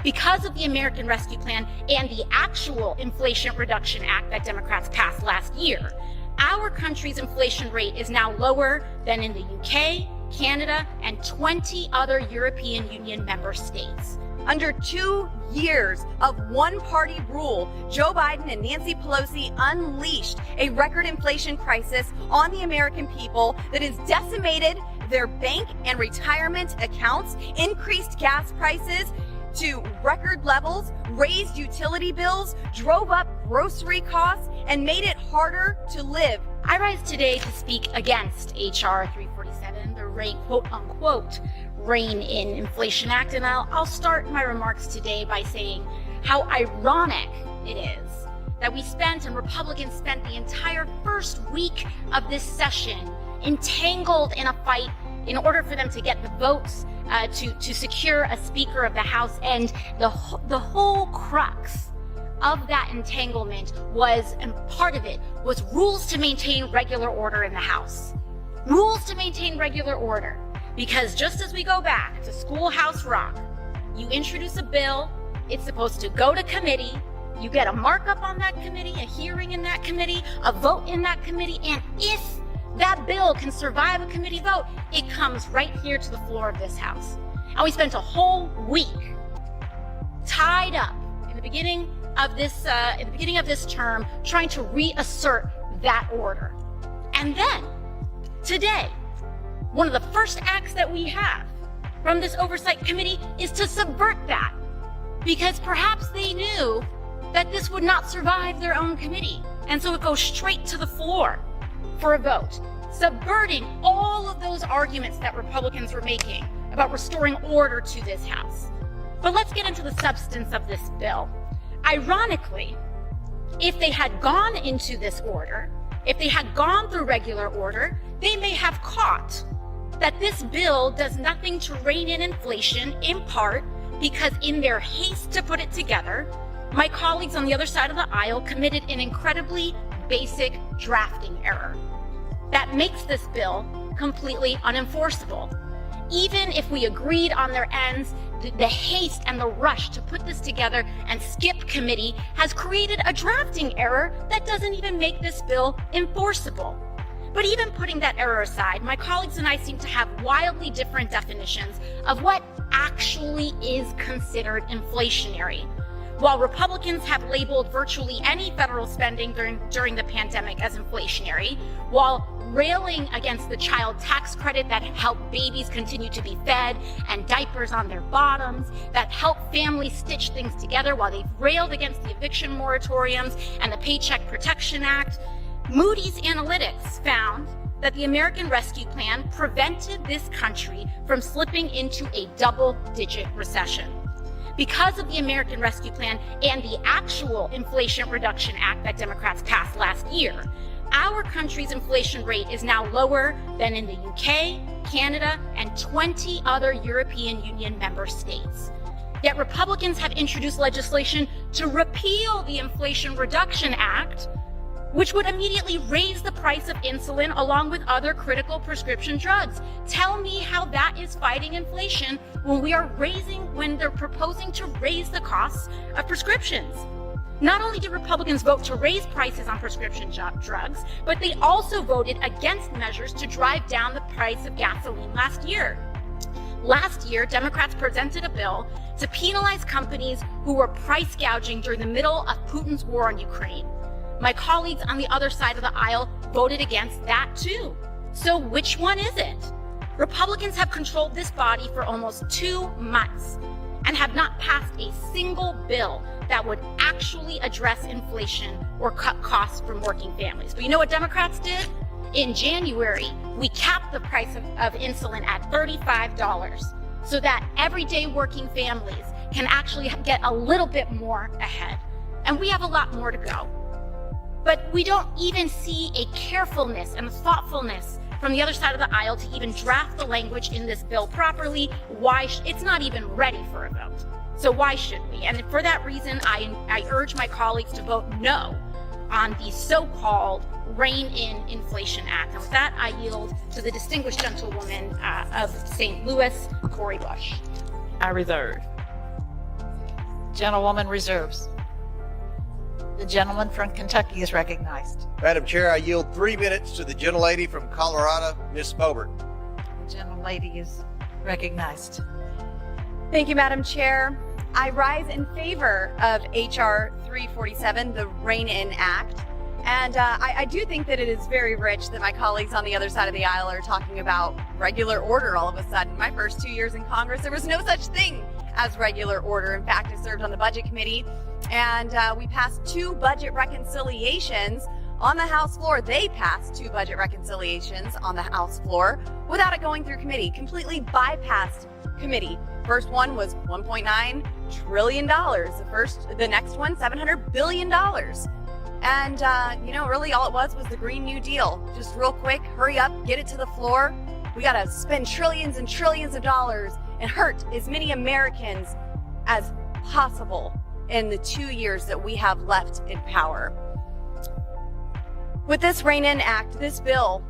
Because of the American Rescue Plan and the actual Inflation Reduction Act that Democrats passed last year, our country's inflation rate is now lower than in the UK, Canada, and 20 other European Union member states. Under 2 years of one-party rule, Joe Biden and Nancy Pelosi unleashed a record inflation crisis on the American people that has decimated their bank and retirement accounts, increased gas prices to record levels, raised utility bills, drove up grocery costs, and made it harder to live. I rise today to speak against H.R. 347, the quote-unquote Rein in Inflation Act, and I'll start my remarks today by saying how ironic it is that we spent, and Republicans spent, the entire first week of this session entangled in a fight in order for them to get the votes to secure a Speaker of the House. And the whole crux of that entanglement was, and part of it was, rules to maintain regular order in the House. Rules to maintain regular order. Because just as we go back to Schoolhouse Rock, you introduce a bill, it's supposed to go to committee, you get a markup on that committee, a hearing in that committee, a vote in that committee, and if that bill can survive a committee vote, it comes right here to the floor of this House. And we spent a whole week tied up in the beginning of this term trying to reassert that order. And then today, one of the first acts that we have from this oversight committee is to subvert that, because perhaps they knew that this would not survive their own committee. And so it goes straight to the floor for a vote, subverting all of those arguments that Republicans were making about restoring order to this House. But let's get into the substance of this bill. Ironically, if they had gone into this order, if they had gone through regular order, they may have caught that this bill does nothing to rein in inflation, in part because in their haste to put it together, my colleagues on the other side of the aisle committed an incredibly basic drafting error that makes this bill completely unenforceable. Even if we agreed on their ends, the haste and the rush to put this together and skip committee has created a drafting error that doesn't even make this bill enforceable. But even putting that error aside, my colleagues and I seem to have wildly different definitions of what actually is considered inflationary. While Republicans have labeled virtually any federal spending during the pandemic as inflationary, while railing against the child tax credit that helped babies continue to be fed and diapers on their bottoms, that helped families stitch things together, while they've railed against the eviction moratoriums and the Paycheck Protection Act, Moody's Analytics found that the American Rescue Plan prevented this country from slipping into a double-digit recession. Because of the American Rescue Plan and the actual Inflation Reduction Act that Democrats passed last year, our country's inflation rate is now lower than in the UK, Canada, and 20 other European Union member states. Yet Republicans have introduced legislation to repeal the Inflation Reduction Act, which would immediately raise the price of insulin along with other critical prescription drugs. Tell me how that is fighting inflation when they're proposing to raise the costs of prescriptions. Not only did Republicans vote to raise prices on prescription drugs, but they also voted against measures to drive down the price of gasoline last year. Last year, Democrats presented a bill to penalize companies who were price gouging during the middle of Putin's war on Ukraine. My colleagues on the other side of the aisle voted against that too. So which one is it? Republicans have controlled this body for almost 2 months and have not passed a single bill that would actually address inflation or cut costs from working families. But you know what Democrats did? In January, we capped the price of insulin at $35 so that everyday working families can actually get a little bit more ahead. And we have a lot more to go. But we don't even see a carefulness and thoughtfulness from the other side of the aisle to even draft the language in this bill properly. It's not even ready for a vote. So why should we? And for that reason, I urge my colleagues to vote no on the so-called Rein in Inflation Act. And with that, I yield to the distinguished gentlewoman of St. Louis, Cori Bush. I reserve. Gentlewoman reserves. The gentleman from Kentucky is recognized. Madam Chair, I yield 3 minutes to the gentlelady from Colorado, Ms. Bobert. The gentlelady is recognized. Thank you, Madam Chair. I rise in favor of H.R. 347, the Rein In Act. And I do think that it is very rich that my colleagues on the other side of the aisle are talking about regular order all of a sudden. My first 2 years in Congress, there was no such thing as regular order. In fact, I served on the Budget Committee, and we passed 2 budget reconciliations on the House floor. They passed 2 budget reconciliations on the House floor without it going through committee, completely bypassed committee. First one was $1.9 trillion. The next one, $700 billion. And, really all it was the Green New Deal. Just real quick, hurry up, get it to the floor. We got to spend trillions and trillions of dollars and hurt as many Americans as possible in the 2 years that we have left in power. With this Rein In Act, this bill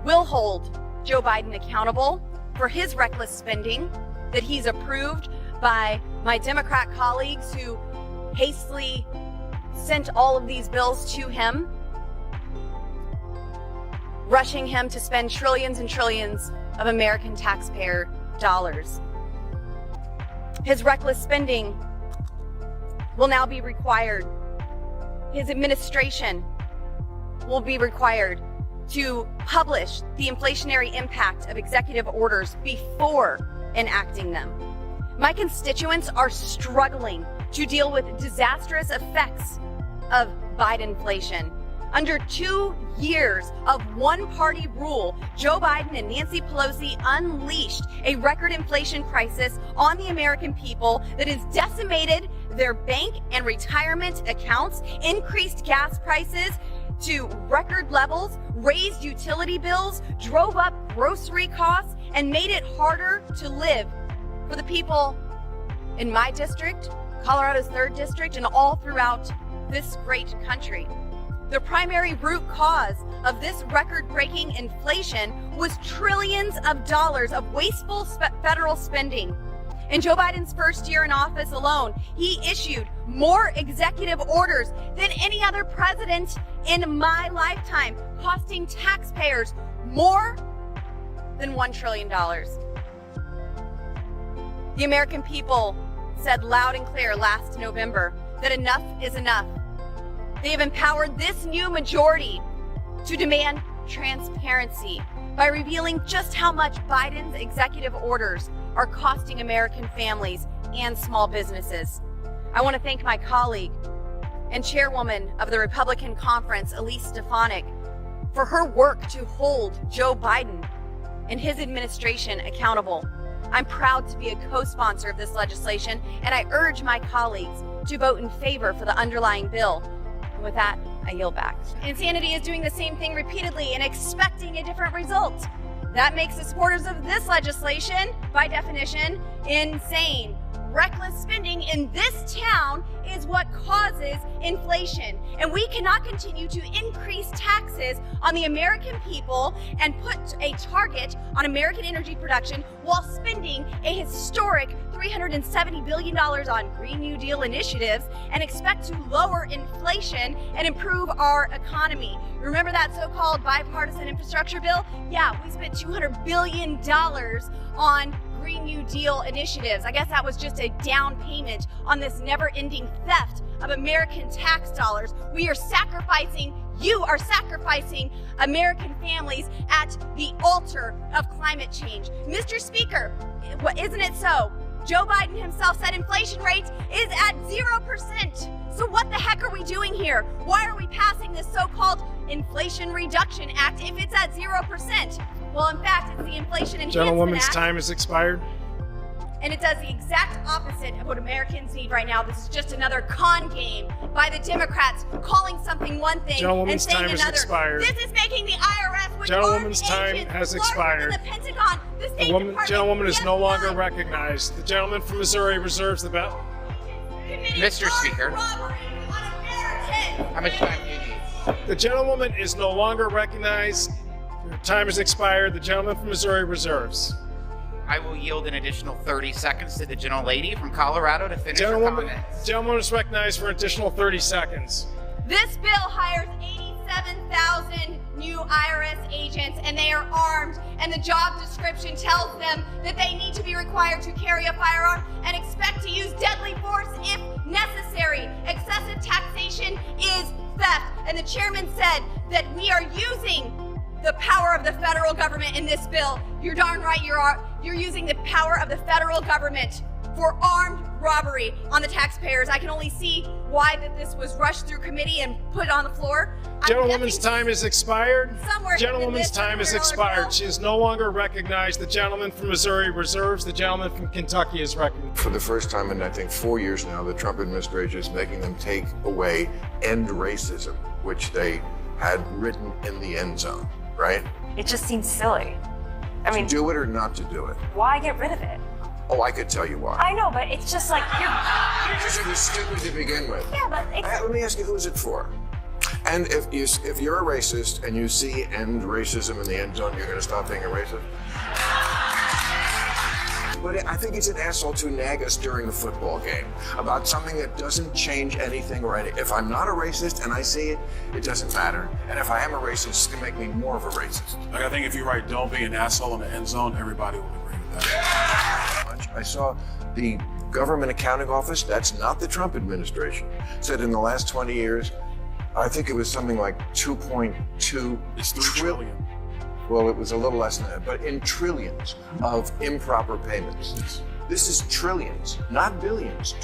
will hold Joe Biden accountable for his reckless spending that he's approved by my Democrat colleagues who hastily sent all of these bills to him, rushing him to spend trillions and trillions of American taxpayer dollars. His reckless spending will now be required. His administration will be required to publish the inflationary impact of executive orders before enacting them. My constituents are struggling to deal with disastrous effects of Bidenflation. Under 2 years of one-party rule, Joe Biden and Nancy Pelosi unleashed a record inflation crisis on the American people that has decimated their bank and retirement accounts, increased gas prices to record levels, raised utility bills, drove up grocery costs, and made it harder to live for the people in my district, Colorado's 3rd district, and all throughout this great country. The primary root cause of this record-breaking inflation was trillions of dollars of wasteful federal spending. In Joe Biden's first year in office alone, he issued more executive orders than any other president in my lifetime, costing taxpayers more than $1 trillion. The American people said loud and clear last November that enough is enough. They have empowered this new majority to demand transparency by revealing just how much Biden's executive orders are costing American families and small businesses. I want to thank my colleague and chairwoman of the Republican Conference, Elise Stefanik, for her work to hold Joe Biden and his administration accountable. I'm proud to be a co-sponsor of this legislation, and I urge my colleagues to vote in favor for the underlying bill. And with that, I yield back. Insanity is doing the same thing repeatedly and expecting a different result. That makes the supporters of this legislation, by definition, insane. Reckless spending in this town is what causes inflation. And we cannot continue to increase taxes on the American people and put a target on American energy production while spending a historic $370 billion on Green New Deal initiatives and expect to lower inflation and improve our economy. Remember that so-called bipartisan infrastructure bill? Yeah, we spent $200 billion on Green New Deal initiatives. I guess that was just a down payment on this never-ending theft of American tax dollars. You are sacrificing American families at the altar of climate change. Mr. Speaker, isn't it so? Joe Biden himself said inflation rate is at 0%. So what the heck are we doing here? Why are we passing this so-called Inflation Reduction Act if it's at 0%? Well, in fact, it's the Inflation Enhancement Gentlewoman's Act. time has expired. And it does the exact opposite of what Americans need right now. This is just another con game by the Democrats, calling something one thing and saying time has another. expired. This is making the IRS, which Gentlewoman's armed time agents has larger expired. than the Pentagon, the State Department, Gentlewoman is the no FBI, longer recognized. The gentleman from Missouri reserves the bell. Mr. Speaker. robbery on Americans. How much time do you need? The gentlewoman is no longer recognized. Your time has expired. The gentleman from Missouri reserves. I will yield an additional 30 seconds to the gentlelady from Colorado to finish her comments. Gentleman is recognized for an additional 30 seconds. This bill hires 87,000 new IRS agents, and they are armed, and the job description tells them that they need to be required to carry a firearm and expect to use deadly force if necessary. Excessive taxation is theft, and the chairman said that we are using the power of the federal government in this bill. You're darn right you're using the power of the federal government for armed robbery on the taxpayers. I can only see why that this was rushed through committee and put on the floor. Gentlewoman's time is expired. Somewhere Gentlewoman's in this time is $100 expired. bill. She is no longer recognized. The gentleman from Missouri reserves. The gentleman from Kentucky is recognized. For the first time in, I think, 4 years now, the Trump administration is making them take away end racism, which they had written in the end zone, right? It just seems silly. I mean, To do it or not to do it? why get rid of it? Oh, I could tell you why. I know, but it's just like Because it was stupid to begin with. yeah, but it's, Let me ask you, who's it for? And if you're a racist and you see end racism in the end zone, you're going to stop being a racist? But I think it's an asshole to nag us during a football game about something that doesn't change anything or anything. If I'm not a racist and I see it, it doesn't matter. And if I am a racist, it's going to make me more of a racist. Like, I think if you're right, don't be an asshole in the end zone, everybody will agree with that. I saw the Government Accounting Office, that's not the Trump administration, said in the last 20 years, I think it was something like 2.2 It's 3 trillion. Well, it was a little less than that, but in trillions of improper payments. This is trillions, not billions.